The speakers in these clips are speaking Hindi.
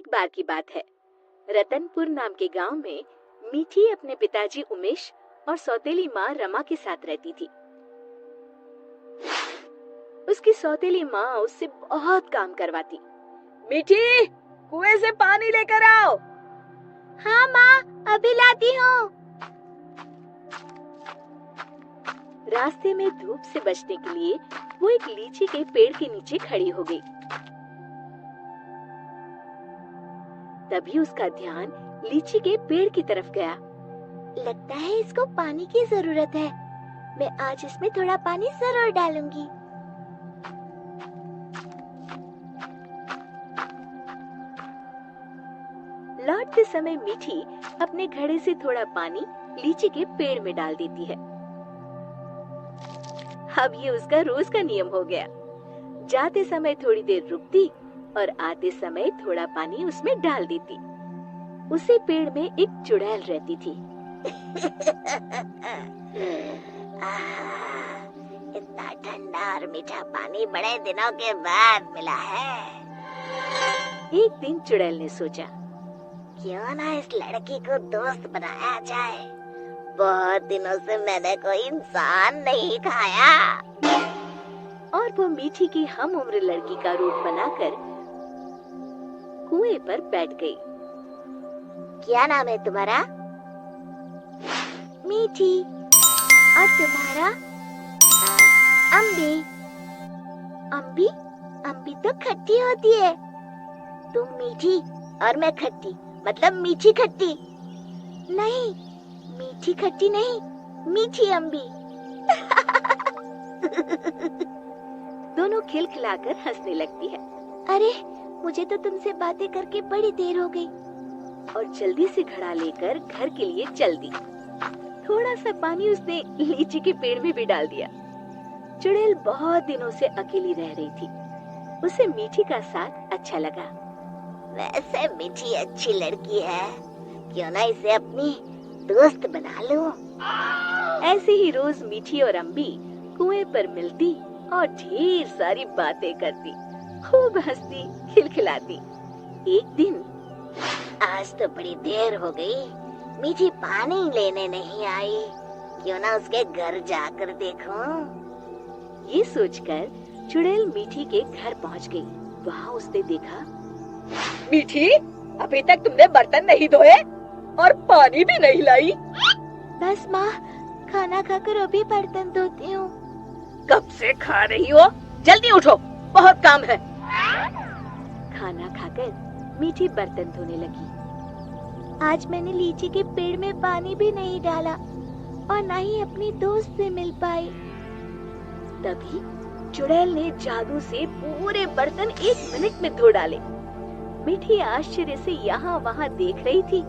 एक बार की बात है। रतनपुर नाम के गांव में मीठी अपने पिताजी उमेश और सौतेली माँ रमा के साथ रहती थी। उसकी सौतेली माँ उससे बहुत काम करवाती। मीठी, कुएं से पानी लेकर आओ। हाँ माँ, अभी लाती हूँ। रास्ते में धूप से बचने के लिए वो एक लीची के पेड़ के नीचे खड़ी हो गई। तभी उसका ध्यान लीची के पेड़ की तरफ गया। लगता है इसको पानी की जरूरत है। मैं आज इसमें थोड़ा पानी जरूर डालूंगी। लौटते समय मीठी अपने घड़े से थोड़ा पानी लीची के पेड़ में डाल देती है। अब ये उसका रोज का नियम हो गया। जाते समय थोड़ी देर रुकती और आते समय थोड़ा पानी उसमें डाल देती। उसी पेड़ में एक चुड़ैल रहती थी। इतना ठंडा और मीठा पानी बड़े दिनों के बाद मिला है। एक दिन चुड़ैल ने सोचा, क्यों ना इस लड़की को दोस्त बनाया जाए। बहुत दिनों से मैंने कोई इंसान नहीं खाया। और वो मीठी की हम उम्र लड़की का रूप बनाकर कुएं पर बैठ गई। क्या नाम है तुम्हारा? मीठी। और तुम्हारा? अम्बी। अम्बी? अम्बी तो खट्टी होती है। तुम मीठी और मैं खट्टी, मतलब मीठी खट्टी। नहीं, मीठी खट्टी नहीं, मीठी अम्बी। दोनों खिलखिलाकर हंसने लगती है। अरे, मुझे तो तुमसे बातें करके बड़ी देर हो गई। और जल्दी से घड़ा लेकर घर के लिए चल दी। थोड़ा सा पानी उसने लीची के पेड़ में भी डाल दिया। चुड़ैल बहुत दिनों से अकेली रह रही थी। उसे मीठी का साथ अच्छा लगा। वैसे मीठी अच्छी लड़की है, क्यों ना इसे अपनी दोस्त बना लो। ऐसे ही रोज मीठी और अम्बी कुएं पर मिलती और ढेर सारी बातें करती, खूब हंसती खिलखिलाती। एक दिन, आज तो बड़ी देर हो गई, मीठी पानी लेने नहीं आई। क्यों ना उसके घर जाकर देखूं। ये सोचकर चुड़ैल मीठी के घर पहुंच गई। वहाँ उसने देखा, मीठी, अभी तक तुमने बर्तन नहीं धोए और पानी भी नहीं लाई। बस माँ, खाना खाकर अभी बर्तन धोती हूँ। कब से खा रही हो? जल्दी उठो, बहुत काम है। खाना खाकर मीठी बर्तन धोने लगी। आज मैंने लीची के पेड़ में पानी भी नहीं डाला और न ही अपनी दोस्त से मिल पाई। तभी चुड़ैल ने जादू से पूरे बर्तन 1 मिनट में धो डाले। मीठी आश्चर्य से यहाँ वहाँ देख रही थी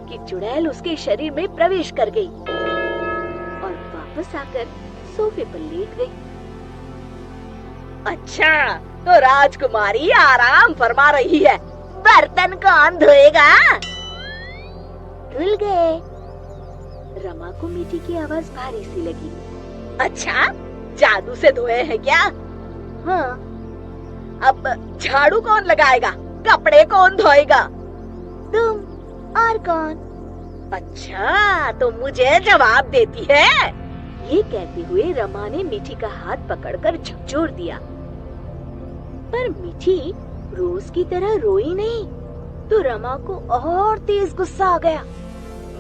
कि चुड़ैल उसके शरीर में प्रवेश कर गई और वापस आकर सोफे पर लेट गई। अच्छा, तो राजकुमारी आराम फरमा रही है, बर्तन कौन धोएगा? धुल गए। रमा को मीठी की आवाज भारी सी लगी। अच्छा, जादू से धोए हैं क्या? हाँ। अब झाड़ू कौन लगाएगा? कपड़े कौन धोएगा? तुम। और कौन? अच्छा, तो मुझे जवाब देती है। ये कहते हुए रमा ने मीठी का हाथ पकड़कर झकझोर दिया। पर मीठी रोज की तरह रोई नहीं, तो रमा को और तेज गुस्सा आ गया।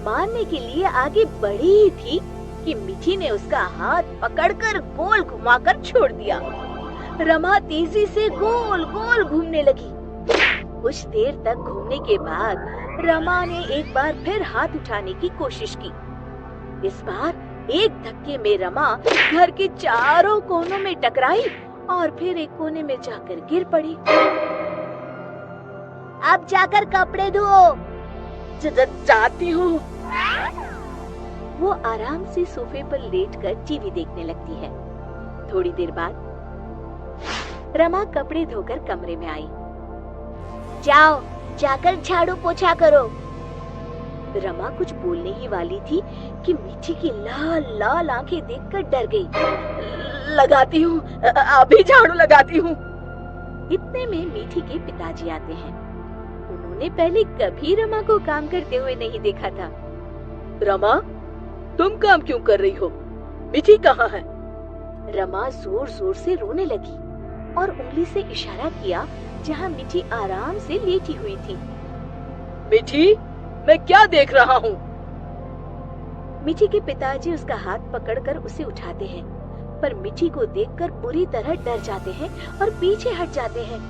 मारने के लिए आगे बढ़ी ही थी कि मीठी ने उसका हाथ पकड़कर गोल घुमाकर छोड़ दिया। रमा तेजी से गोल गोल घूमने लगी। कुछ देर तक घूमने के बाद रमा ने एक बार फिर हाथ उठाने की कोशिश की। इस बार एक धक्के में रमा घर के चारों कोनों में टकराई और फिर एक कोने में जाकर गिर पड़ी। अब जाकर कपड़े धो। जाती हूँ। वो आराम से सोफे पर लेटकर टीवी देखने लगती है। थोड़ी देर बाद रमा कपड़े धोकर कमरे में आई। जाओ, जाकर झाड़ू पोछा करो। रमा कुछ बोलने ही वाली थी कि मीठी की लाल लाल आंखें देखकर डर गई। लगाती हूँ, अभी झाड़ू लगाती हूँ। इतने में मीठी के पिताजी आते हैं। उन्होंने उन्होंने पहले कभी रमा को काम करते हुए नहीं देखा था। रमा, तुम काम क्यों कर रही हो? मिठी कहाँ है? रमा जोर जोर से रोने लगी और उंगली से इशारा किया जहाँ मिठी आराम से लेटी हुई थी। मिठी, मैं क्या देख रहा हूँ? मिठी के पिताजी उसका हाथ पकड़कर उसे उठाते हैं, पर मिठी को देखकर बुरी तरह डर जाते हैं और पीछे हट जाते हैं।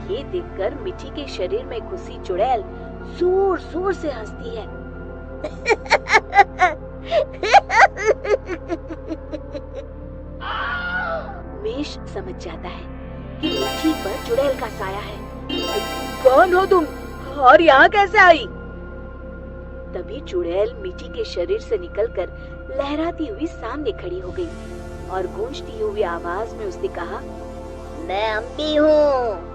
ये देखकर मिठी के शरीर में घुसी चुड़ैल जोर जोर से हंसती है। उमेश समझ जाता है कि मिठी पर चुड़ैल का साया है। कौन हो तुम और यहाँ कैसे आई? तभी चुड़ैल मिठी के शरीर से निकलकर लहराती हुई सामने खड़ी हो गई और गूंजती हुई आवाज में उसने कहा, मैं अम्बी हूँ।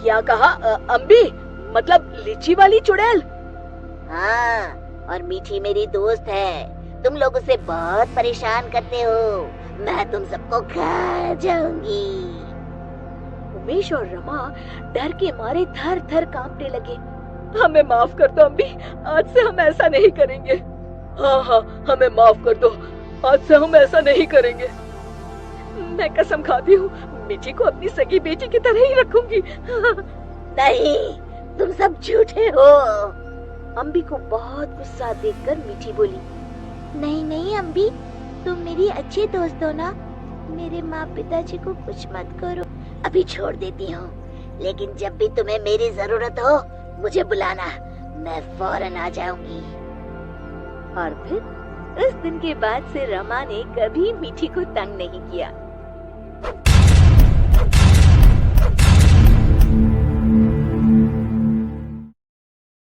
क्या कहा? अम्बी मतलब लीची वाली चुड़ैल? हाँ, और मीठी मेरी दोस्त है। तुम लोग उसे बहुत परेशान करते हो। मैं तुम सबको खा जाऊंगी। उमेश और रमा डर के मारे थर थर कांपने लगे। हमें माफ कर दो अम्बी, आज से हम ऐसा नहीं करेंगे। हाँ हाँ, हमें माफ कर दो, आज से हम ऐसा नहीं करेंगे। मैं कसम खाती हूँ, मिठी को अपनी सगी बेटी की तरह ही रखूंगी। नहीं, तुम सब झूठे हो। अम्बी को बहुत गुस्सा देखकर मिठी बोली, नहीं नहीं अम्बी, तुम मेरी अच्छी दोस्त हो ना। मेरे माँ पिताजी को कुछ मत करो। अभी छोड़ देती हूँ, लेकिन जब भी तुम्हें मेरी जरूरत हो मुझे बुलाना, मैं फौरन आ जाऊंगी। और फिर उस दिन के बाद से रमा ने कभी मिठी को तंग नहीं किया।